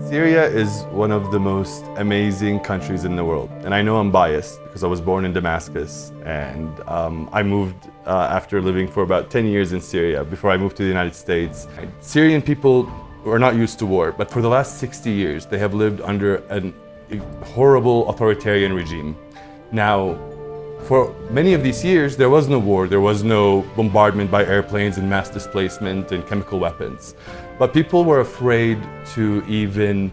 Syria is one of the most amazing countries in the world. And I know I'm biased because I was born in Damascus and I moved after living for about 10 years in Syria before I moved to the United States. Syrian people are not used to war, but for the last 60 years, they have lived under a horrible authoritarian regime. Now, for many of these years, there was no war, there was no bombardment by airplanes and mass displacement and chemical weapons. But people were afraid to even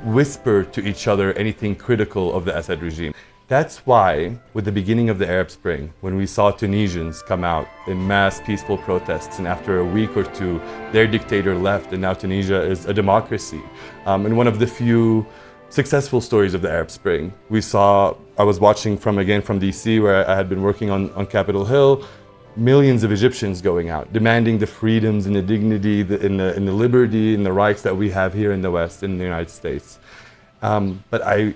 whisper to each other anything critical of the Assad regime. That's why, with the beginning of the Arab Spring, when we saw Tunisians come out in mass peaceful protests, and after a week or two, their dictator left, and now Tunisia is a democracy. And one of the few successful stories of the Arab Spring. I was watching from DC, where I had been working on Capitol Hill, millions of Egyptians going out, demanding the freedoms and the dignity and the liberty and the rights that we have here in the West, in the United States. But I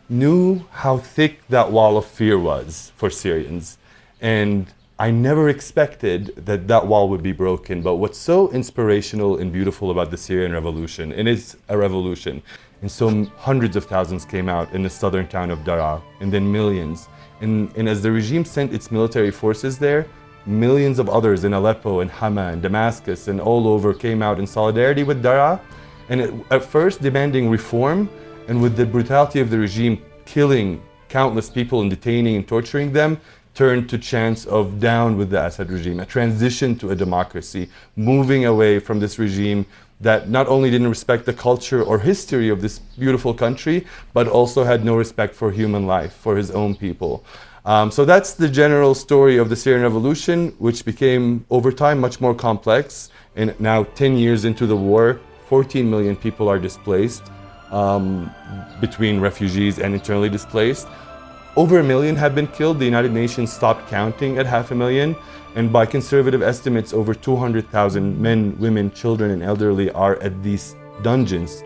knew how thick that wall of fear was for Syrians. And I never expected that that wall would be broken. But what's so inspirational and beautiful about the Syrian Revolution, and it's a revolution, and so hundreds of thousands came out in the southern town of Daraa, and then millions. And as the regime sent its military forces there, millions of others in Aleppo and Hama and Damascus and all over came out in solidarity with Daraa, and at first demanding reform, and with the brutality of the regime killing countless people and detaining and torturing them, turned to chants of down with the Assad regime, a transition to a democracy, moving away from this regime that not only didn't respect the culture or history of this beautiful country, but also had no respect for human life, for his own people. So that's the general story of the Syrian Revolution, which became, over time, much more complex. And now, 10 years into the war, 14 million people are displaced, between refugees and internally displaced. Over 1 million have been killed. The United Nations stopped counting at 500,000. And by conservative estimates, over 200,000 men, women, children, and elderly are at these dungeons,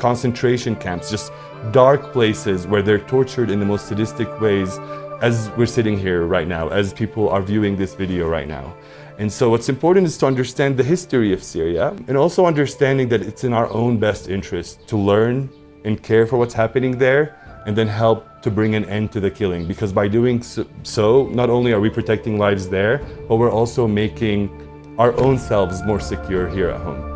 concentration camps, just dark places where they're tortured in the most sadistic ways, as we're sitting here right now, as people are viewing this video right now. And so what's important is to understand the history of Syria, and also understanding that it's in our own best interest to learn and care for what's happening there, and then help to bring an end to the killing. Because by doing so, not only are we protecting lives there, but we're also making our own selves more secure here at home.